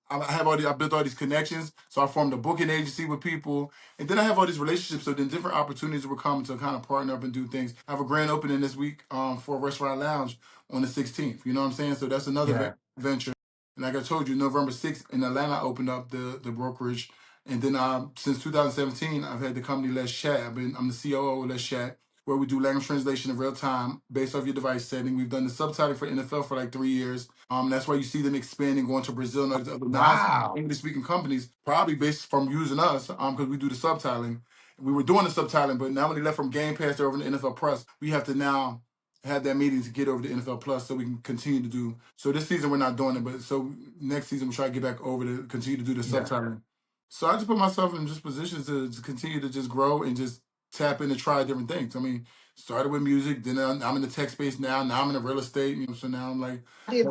I built all these connections. So I formed a booking agency with people. And then I have all these relationships. So then different opportunities will come to kind of partner up and do things. I have a grand opening this week for a restaurant lounge on the 16th. You know what I'm saying? So that's another Yeah. venture. And like I told you, November 6th in Atlanta, I opened up the brokerage. And then since 2017, I've had the company Let's Chat. I'm the COO of Let's Chat, where we do language translation in real time based off your device setting. We've done the subtitling for NFL for like 3 years. That's why you see them expanding, going to Brazil and all these other Wow. English speaking companies, probably based from using us, because we do the subtitling. We were doing the subtitling, but now when they left from Game Pass, they're over to NFL Plus. We have to now have that meeting to get over to NFL Plus so we can continue to do. So this season we're not doing it, but so next season we'll try to get back over to continue to do the Yeah. subtitling. So I just put myself in just positions to continue to just grow and just tap in and try different things. I mean, started with music, then I'm in the tech space now. Now I'm in the real estate, so now I'm like,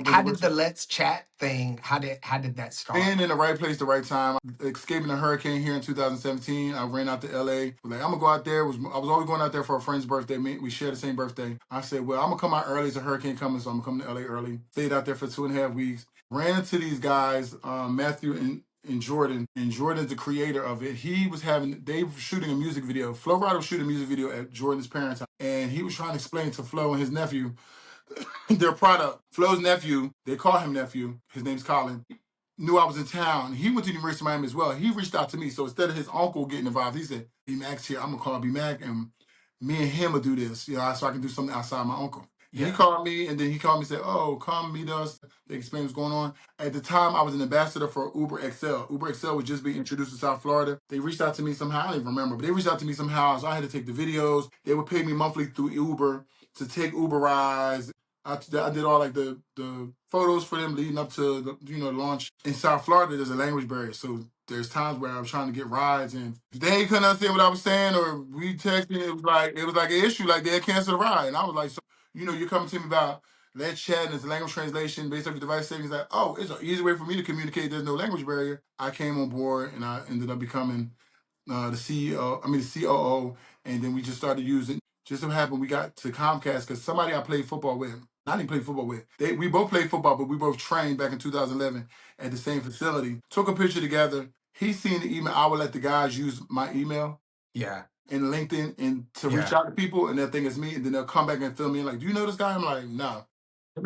How did the Let's Chat thing, how did that start? being in the right place, the right time. Escaping a hurricane here in 2017, I ran out to LA. Like, I'm gonna go out there. I was always going out there for a friend's birthday. We share the same birthday. I said, well, I'm gonna come out early. It's a hurricane coming, so I'm gonna come to LA early. Stayed out there for 2.5 weeks. Ran into these guys, Matthew and Jordan. And Jordan's the creator of it. They were shooting a music video. Flo Rida was shooting a music video at Jordan's parents' house. And he was trying to explain to Flo and his nephew their product. Flo's nephew, they call him nephew. His name's Colin. knew I was in town. He went to the University of Miami as well. He reached out to me. So instead of his uncle getting involved, he said, B Mac's here. I'm gonna call B Mac and me and him will do this, so I can do something outside my uncle. And he called me and then he called me and said, oh, come meet us. They explained what's going on. At the time, I was an ambassador for Uber XL. Uber XL was just being introduced to South Florida. They reached out to me somehow. I don't even remember, but they reached out to me somehow. So I had to take the videos. They would pay me monthly through Uber to take Uber rides. I did all like the photos for them leading up to the launch. In South Florida, there's a language barrier, so there's times where I was trying to get rides and if they couldn't understand what I was saying or we texting, it was like an issue, like they'd cancel the ride, and I was like, so you're coming to me about let's chat and it's a language translation based off your device settings. Like, oh, it's an easy way for me to communicate. There's no language barrier. I came on board and I ended up becoming the CEO, the COO, and then we just started using. Just so happened we got to Comcast because somebody I played football with. I didn't play football with. We both played football, but we both trained back in 2011 at the same facility. Took a picture together. He seen the email. I would let the guys use my email. Yeah. In LinkedIn and to reach out to people, and they'll think it's me, and then they'll come back and fill me in like, do you know this guy? I'm like, no.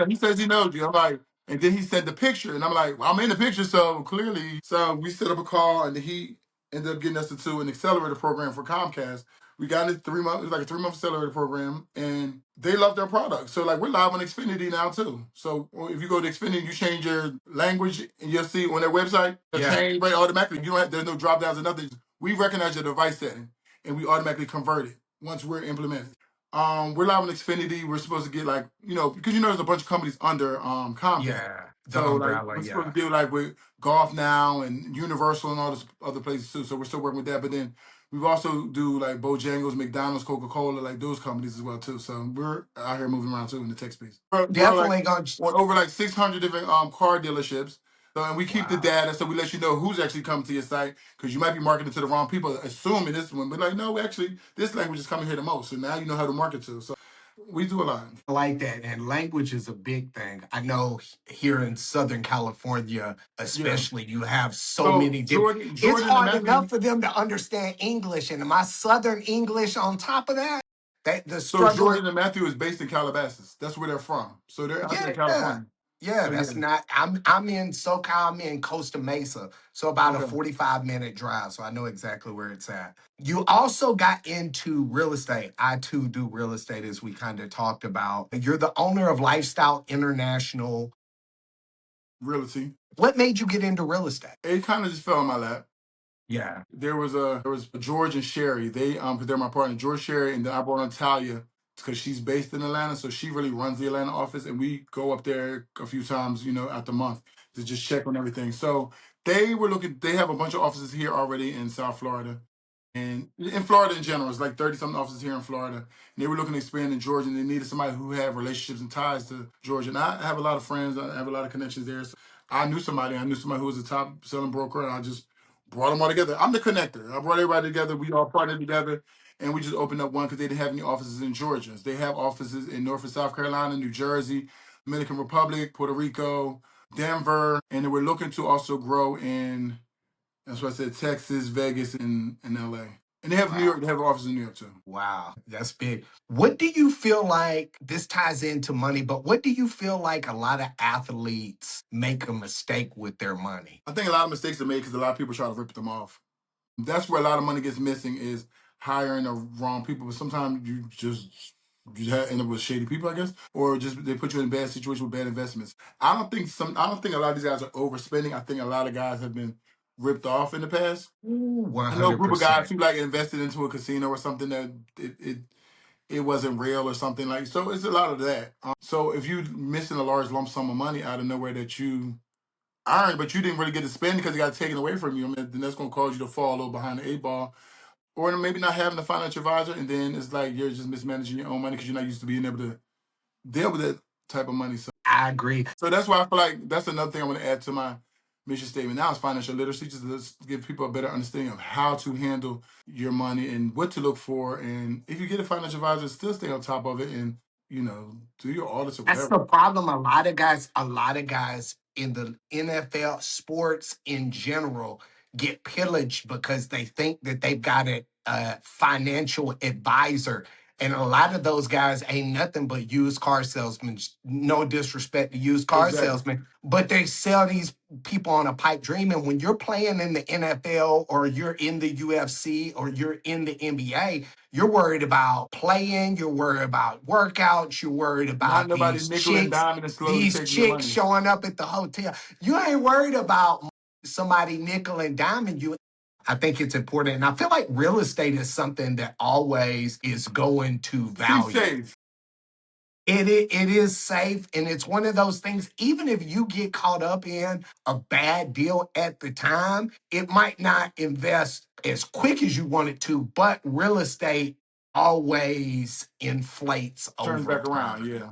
He says he knows you. I'm like, and then he sent the picture, and I'm like, well, I'm in the picture, so clearly. So we set up a call, and he ended up getting us into an accelerator program for Comcast. We got into 3 months. It was like a 3-month accelerator program, and they love their product. So like we're live on Xfinity now too. So if you go to Xfinity, you change your language, and you'll see on their website, change right automatically. There's no drop downs or nothing. We recognize your device setting, and we automatically convert it once we're implemented. We're live on Xfinity. We're supposed to get because there's a bunch of companies under Comcast. Yeah, the umbrella. We're supposed to deal with Golf Now and Universal and all this other places too. So we're still working with that. But then we've also do like Bojangles, McDonald's, Coca-Cola, like those companies as well too. So we're out here moving around too in the tech space. Definitely on over like 600 different car dealerships. So, and we keep the data, so we let you know who's actually coming to your site, because you might be marketing to the wrong people, assuming this one, but like, no, actually, this language is coming here the most, so now you know how to market to. So we do a lot. I like that, and language is a big thing. I know here in Southern California, especially, you have so many different. It's hard enough for them to understand English, and my Southern English on top of that. The struggle. So Jordan and Matthew is based in Calabasas. That's where they're from. So they're out there in California. Yeah, so that's not. I'm in SoCal. I'm in Costa Mesa, so about a 45-minute drive. So I know exactly where it's at. You also got into real estate. I too do real estate, as we kind of talked about. You're the owner of Lifestyle International Realty. What made you get into real estate? It kind of just fell in my lap. Yeah. There was George and Sherry. They because they're my partner, George, Sherry, and then I brought on Talia because she's based in Atlanta, so she really runs the Atlanta office, and we go up there a few times, out the month to just check on everything. So they were looking. They have a bunch of offices here already in South Florida, and in Florida in general, it's like 30-something offices here in Florida. And they were looking to expand in Georgia, and they needed somebody who had relationships and ties to Georgia. And I have a lot of friends. I have a lot of connections there. So I knew somebody. Who was a top selling broker, and I just brought them all together. I'm the connector. I brought everybody together. We all partnered together, and we just opened up one because they didn't have any offices in Georgia. They have offices in North and South Carolina, New Jersey, Dominican Republic, Puerto Rico, Denver, and then we're looking to also grow in, that's what I said, Texas, Vegas, and LA. And they have New York. They have offices in New York too. Wow, that's big. What do you feel like, this ties into money, but what do you feel like a lot of athletes make a mistake with their money? I think a lot of mistakes are made because a lot of people try to rip them off. That's where a lot of money gets missing, is hiring the wrong people. But sometimes you end up with shady people, I guess, or just they put you in a bad situation with bad investments. I don't think a lot of these guys are overspending. I think a lot of guys have been ripped off in the past. 100%. I know a group of guys who invested into a casino or something that it wasn't real or something like. So it's a lot of that. So if you're missing a large lump sum of money out of nowhere that you earned, but you didn't really get to spend because it got taken away from you, then that's going to cause you to fall a little behind the 8 ball. Or maybe not having a financial advisor, and then it's like you're just mismanaging your own money because you're not used to being able to deal with that type of money. So I agree. So that's why I feel like that's another thing I want to add to my mission statement now is financial literacy, just to give people a better understanding of how to handle your money and what to look for. And if you get a financial advisor, still stay on top of it and, do your audits or whatever. That's the problem. A lot of guys in the NFL, sports in general, get pillaged because they think that they've got a financial advisor. And a lot of those guys ain't nothing but used car salesmen. No disrespect to used car Exactly. salesmen, but they sell these people on a pipe dream. And when you're playing in the NFL or you're in the UFC or you're in the NBA, you're worried about playing, you're worried about workouts, you're worried Not about nobody nickel and diming and slowly these taking your chicks money. showing up at the hotel. You ain't worried about somebody nickel and diming you. I think it's important. And I feel like real estate is something that always is going to Seems value. safe. It is safe. And it's one of those things, even if you get caught up in a bad deal at the time, it might not invest as quick as you want it to, but real estate always inflates Turns over back time. around. Yeah.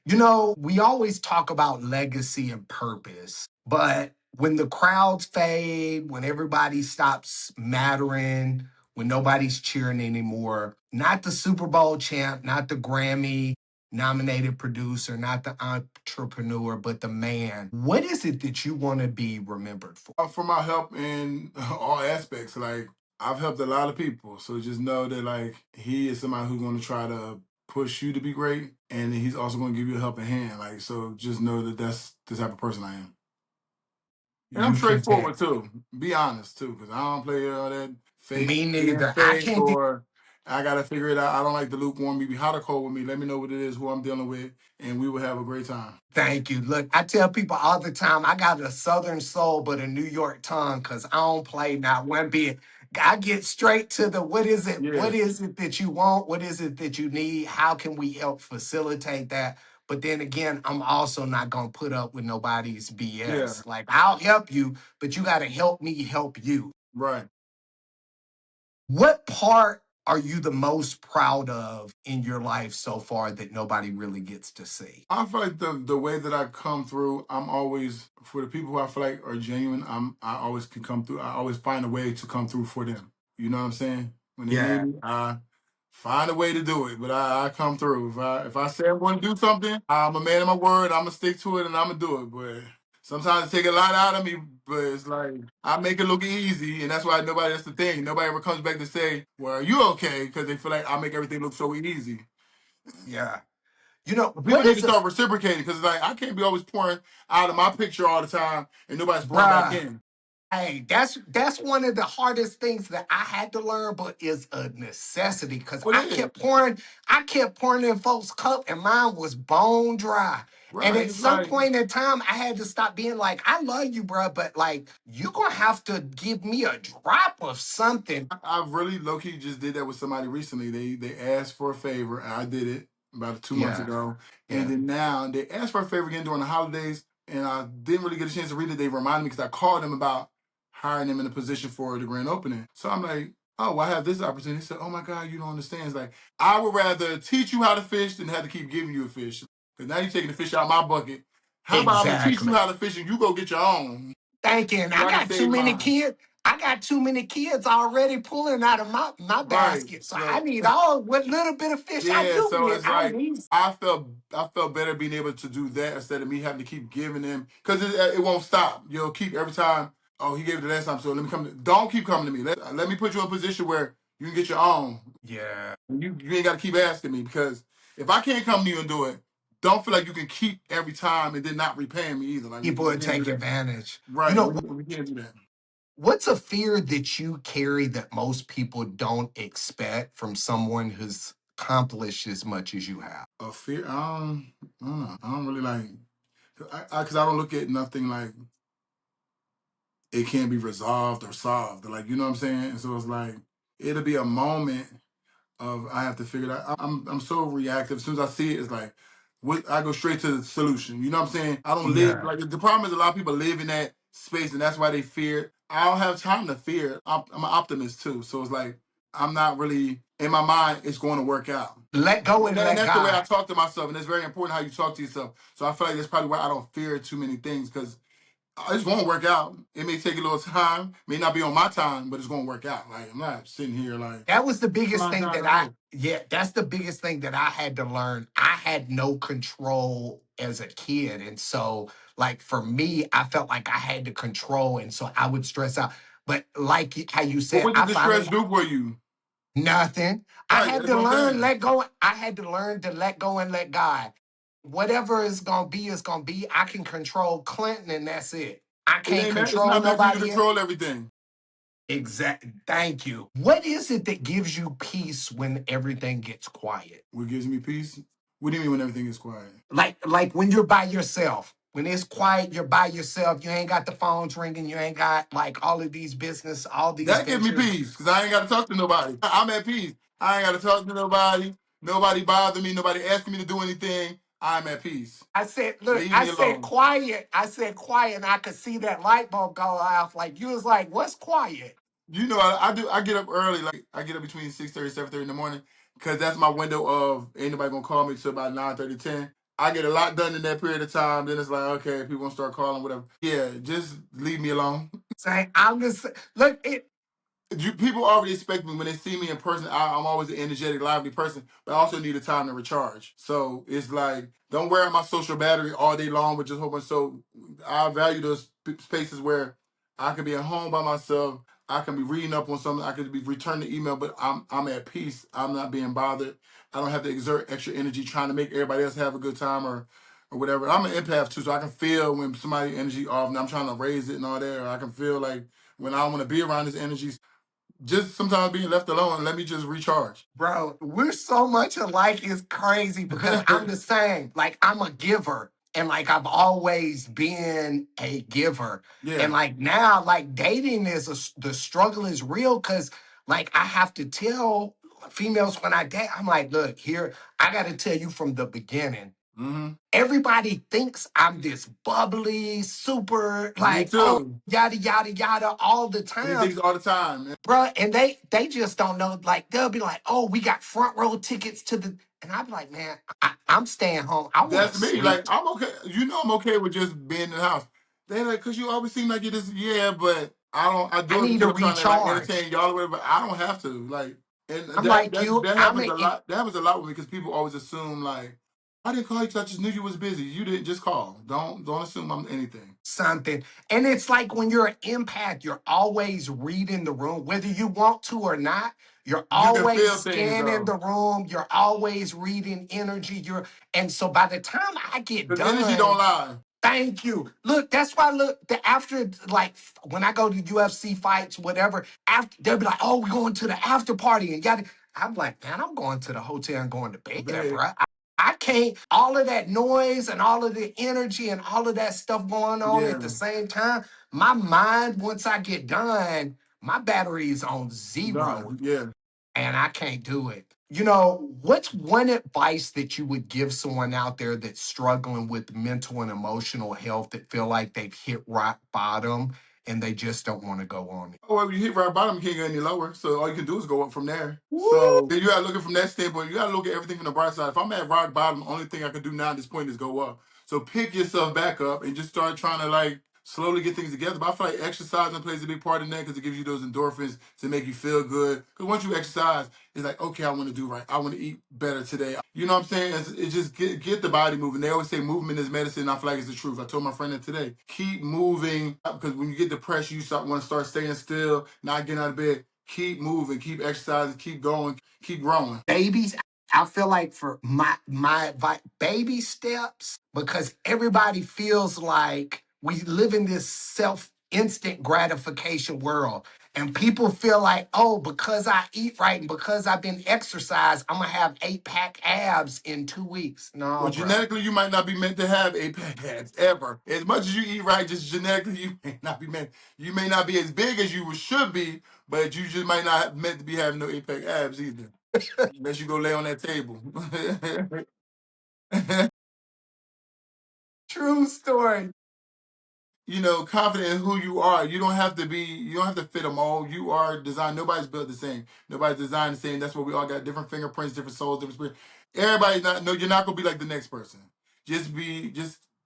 You know, we always talk about legacy and purpose, but when the crowds fade, when everybody stops mattering, when nobody's cheering anymore, not the Super Bowl champ, not the Grammy nominated producer, not the entrepreneur, but the man, what is it that you want to be remembered for? For my help in all aspects. Like I've helped a lot of people, so just know that like he is somebody who's going to try to push you to be great, and he's also going to give you a helping hand. Like so, just know that that's the type of person I am. And I'm You can tell. straightforward too. Be honest too, because I don't play all that fake, Me being neither. I fake, can't do. or I gotta figure it out. I don't like the lukewarm. Be hot or cold with me. Let me know what it is, who I'm dealing with, and we will have a great time. Thank you. Look, I tell people all the time, I got a Southern soul, but a New York tongue, because I don't play not one bit. I get straight to the what is it? What Yeah, is it that you want? What is it that you need? How can we help facilitate that? But then again, I'm also not going to put up with nobody's yeah, BS. Like, I'll help you, but you got to help me help you. right. What part are you the most proud of in your life so far that nobody really gets to see? I feel like the way that I come through, I'm always for the people who I feel like are genuine. I always can come through. I always find a way to come through for them. You know what I'm saying? When they need Yeah. me, I find a way to do it. But I come through. If I say I'm going to do something, I'm a man of my word. I'm gonna stick to it and I'm gonna do it. But sometimes it take a lot out of me. But it's like I make it look easy, and that's why nobody. That's the thing. Nobody ever comes back to say, "Well, are you okay?" Because they feel like I make everything look so easy. Yeah. You know, People what need to is a start reciprocating because like I can't be always pouring out of my picture all the time and nobody's pouring back bruh? in. Hey, that's one of the hardest things that I had to learn, but is a necessity because Well, it is I kept pouring in folks' cup, and mine was bone dry. And right. at It's some like point in time, I had to stop being like, I love you, bruh, but like, you gonna have to give me a drop of something. I've really low key just did that with somebody recently. They asked for a favor and I did it about 2 months Yeah, ago, and yeah. then now they asked for a favor again during the holidays, and I didn't really get a chance to read it. They reminded me because I called them about hiring them in a position for the grand opening. So I'm like, oh, well, I have this opportunity. He said, oh my God, you don't understand. It's like I would rather teach you how to fish than have to keep giving you a fish. Because now you're taking the fish out of my bucket. How about I'm gonna teach you Exactly. how to fish and you go get your own Thinking so I I can got too save many mine. kids. I got too many kids already pulling out of my Right. basket. So I So need all what little bit of fish I yeah, do so get. it's I like need. I felt better being able to do that instead of me having to keep giving them because it won't stop. You'll keep every time. Oh, he gave it the last time, so let me come. Don't keep coming to me. Let me put you in a position where you can get your own. Yeah. You ain't got to keep asking me because if I can't come to you and do it, don't feel like you can keep every time and then not repaying me either. Like People we would can't do take that. advantage. You Right? know, We can't do that. what's a fear that you carry that most people don't expect from someone who's accomplished as much as you have? A fear. I don't know. I don't really like because I don't look at nothing like it can't be resolved or solved. Like, you know what I'm saying? And so it's like it'll be a moment of I have to figure it out. I'm so reactive. As soon as I see it, it's like I go straight to the solution. You know what I'm saying? I don't live Yeah. like the problem is a lot of people live in that space and that's why they fear it. I don't have time to fear. I'm an optimist too. So it's like I'm not really in my mind, it's going to work out. Let go and And let that's the way I God. talk to myself, and it's very important how you talk to yourself. So I feel like that's probably why I don't fear too many things because it's going to work out. It may take a little time, may not be on my time, but it's going to work out. Like I'm not sitting here like That was the biggest flying thing down that the road. that's the biggest thing that I had to learn. I had no control as a kid. And so, like, for me, I felt like I had to control. And so I would stress out. But like how you But said, what did the stress do for you? Nothing. I Right, had that's to what I'm learn, saying. let go. I had to learn to let go and let God. Whatever is gonna be is gonna be. I can control Clinton and that's it. I It can't ain't meant. It's control not meant for you to nobody else. control everything. Exactly. Thank you. What is it that gives you peace when everything gets quiet? What gives me peace? What do you mean when everything is quiet? Like when you're by yourself. When it's quiet, you're by yourself. You ain't got the phones ringing. You ain't got like all of these business, all these That gives me ventures. peace because I ain't got to talk to nobody. I'm at peace. I ain't got to talk to nobody. Nobody bother me. Nobody asking me to do anything. I'm at peace. I said, look, Leave I me said alone. quiet. I said quiet, and I could see that light bulb go off. Like you was like, what's quiet? You know, I do. I get up early. Like I get up between 6:30, 7:30 in the morning because that's my window of ain't nobody gonna call me till about 9:30, 10. I get a lot done in that period of time. Then it's like, okay, people gonna start calling, whatever. Yeah, just leave me alone. Saying, I'm just look. People already expect me when they see me in person. I'm always an energetic, lively person, but I also need a time to recharge. So it's like, don't wear out my social battery all day long with just hoping. So I value those spaces where I can be at home by myself. I can be reading up on something. I can be returning the email, but I'm at peace. I'm not being bothered. I don't have to exert extra energy trying to make everybody else have a good time or whatever. I'm an empath too, so I can feel when somebody energy off and I'm trying to raise it and all that. Or I can feel like when I want to be around this energy, just sometimes being left alone, let me just recharge. Bro, we're so much alike. It's crazy because I'm the same. Like I'm a giver. And like I've always been a giver. And Yeah. like now, like dating is the struggle is real because like I have to tell females when I date, I'm like, look, here, I gotta tell you from the beginning. Mm-hmm. Everybody thinks I'm this bubbly, super, Me like, oh, too. yada, yada, yada, all the And he time. thinks all the time. Bruh, and they just don't know. Like they'll be like, "Oh, we got front row tickets to the," and I'll be like, "Man, I'm staying home. I want to That's me. Like, sleep. I'm okay. You know, I'm okay with just being in the house. They like, cause you always seem like you just, yeah, but I don't, I I do it need because to I'm trying to like recharge." entertain y'all or whatever, but I don't have to. Like, and I'm that, like that, you. that I'm happens a a lot. That happens a lot with me because people always assume like, I didn't call you because I just knew you was busy. You didn't just call. Don't assume I'm anything. something, and it's like when you're an empath, you're always reading the room, whether you want to or not. You're You can always feel things scanning though. the room. You're always reading energy. And so by the time I get Because energy don't done. lie. Thank you. Look, that's why. Look, the after like when I go to UFC fights, whatever. After they'll be like, "Oh, we're going to the after party," and yada. I'm like, man, I'm going to the hotel and going to bed, Babe. bro. I can't. All of that noise and all of the energy and all of that stuff going on at Yeah. the same time. My mind, once I get done, my battery is on zero Done. Yeah. and I can't do it. You know, what's one advice that you would give someone out there that's struggling with mental and emotional health that feel like they've hit rock bottom and they just don't want to go on it? Oh, well, you hit rock bottom, you can't go any lower. So all you can do is go up from there. Woo! So you gotta look at it from that standpoint. You gotta look at everything from the bright side. If I'm at rock bottom, the only thing I can do now at this point is go up. So pick yourself back up and just start trying to like slowly get things together. But I feel like exercising plays a big part in that because it gives you those endorphins to make you feel good. Because once you exercise, it's like, okay, I want to do right. I want to eat better today. You know what I'm saying? It's just get the body moving. They always say movement is medicine. I feel like it's the truth. I told my friend that today. Keep moving because when you get depressed, you want to start staying still, not getting out of bed. Keep moving, keep exercising, keep going, keep growing. Babies, I feel like for my advice, baby steps, because everybody feels like we live in this self instant gratification world. And people feel like, oh, because I eat right and because I've been exercised, I'm gonna have 8-pack abs in 2 weeks. Well, No, bro. genetically, you might not be meant to have a pack abs ever. As much as you eat right, just genetically, you may not be meant. You may not be as big as you should be, but you just might not meant to be having no 8-pack abs either. Unless you go lay on that table. True story. You know, confident in who you are. You don't have to fit them all. You are designed. Nobody's built the same. Nobody's designed the same. That's why we all got different fingerprints, different souls, different spirit. Everybody's not, no, you're not going to be like the next person. Just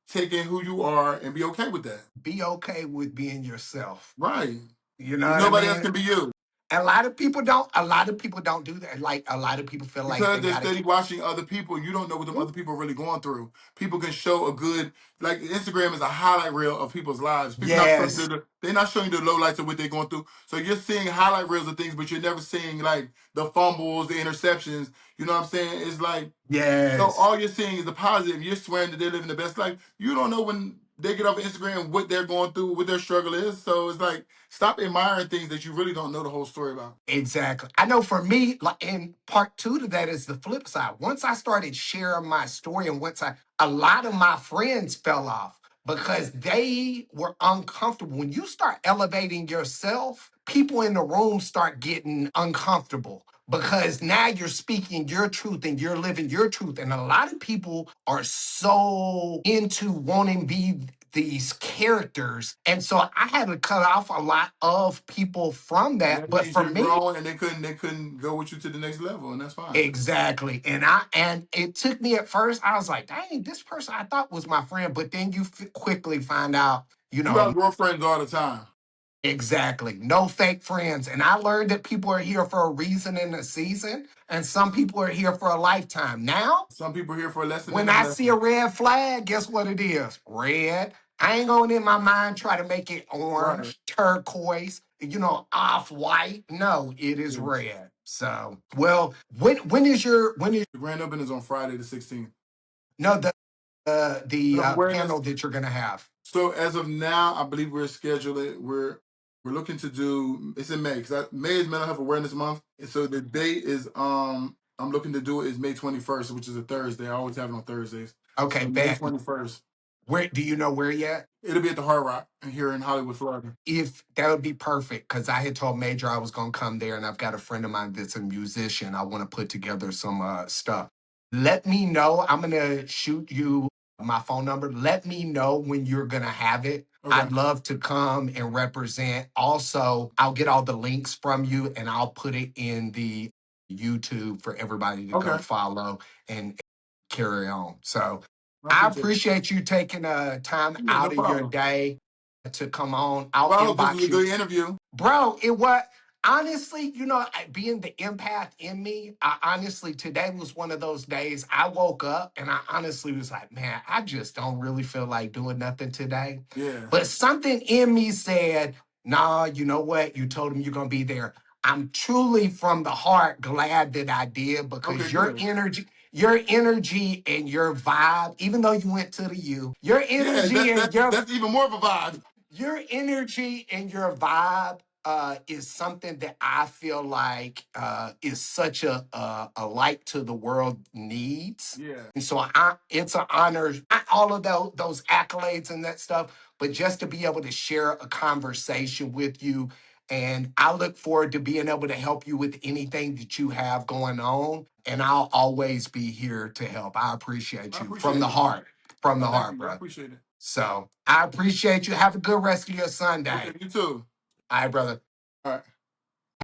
take in who you are and be okay with that. Be okay with being yourself. Right. You know Because what I nobody else mean? can be you. A lot of people don't. A lot of people don't do that. Like a lot of people feel like Because they they're gotta steady keep. watching other people, you don't know what them other people are really going through. People can show a good, like Instagram is a highlight reel of people's lives. People not showing Yes, you they're not showing you the low lights of what they're going through. So you're seeing highlight reels of things, but you're never seeing like the fumbles, the interceptions. You know what I'm saying? It's like so yes. all you're seeing is the positive. You're swearing that they're living the best life. You don't know when they get off Instagram what they're going through, what their struggle is. So it's like stop admiring things that you really don't know the whole story about. Exactly. I know for me, like, and part two to that is the flip side. Once I started sharing my story, and a lot of my friends fell off because they were uncomfortable. When you start elevating yourself, people in the room start getting uncomfortable because now you're speaking your truth and you're living your truth. And a lot of people are so into wanting to be these characters. And so I had to cut off a lot of people from And that. that But means for you're me, growing and they couldn't go with you to the next level, and that's fine. exactly. And it took me at first, I was like, dang, this person I thought was my friend. But then you quickly find out, You outgrow friends all the time. exactly. No fake friends. And I learned that people are here for a reason and a season, and some people are here for a lifetime. Now, Some people are here for a lesson when and a I see a blessing. red flag, guess what it is? Red. I ain't going in my mind try to make it Right. orange, turquoise, off white. No, it is Yes. red. So, well, when is The grand opening is on Friday the 16th. no the Awareness. panel that you're gonna have? So as of now, I believe we're scheduled. We're looking to do. It's in May because May is Mental Health Awareness Month, and so the date is I'm looking to do it is May 21st, which is a Thursday. I always have it on Thursdays. Okay, So May bet. 21st. Where do you know where yet? It'll be at the Hard Rock here in Hollywood, Florida. If that would be perfect, because I had told Major I was gonna come there, and I've got a friend of mine that's a musician. I want to put together some stuff. Let me know. I'm gonna shoot you my phone number. Let me know when you're gonna have it. Okay. I'd love to come and represent. Also, I'll get all the links from you and I'll put it in the YouTube for everybody to go Okay. follow and carry on. So I I appreciate it. appreciate you taking time Yeah, no out of your problem. day to come on. I'll Well, I hope this was inbox a you. good interview. Bro, it was honestly, being the empath in me, I honestly, today was one of those days I woke up and I honestly was like, man, I just don't really feel like doing nothing today. Yeah. But something in me said, nah, you know what? You told him you're going to be there. I'm truly from the heart glad that I did Okay, because good. your energy and your vibe, even though you went to the U, your Yeah, energy and that's even more of a vibe. your energy and your vibe is something that I feel like is such a light to the world needs. Yeah. And so it's an honor, not all of those accolades and that stuff, but just to be able to share a conversation with you. And I look forward to being able to help you with anything that you have going on. And I'll always be here to help. I appreciate I you from the appreciate it. heart, from the Thank heart, you. I bro. appreciate it. So I appreciate you. Have a good rest of your Okay, Sunday. you too. All right, brother. All right.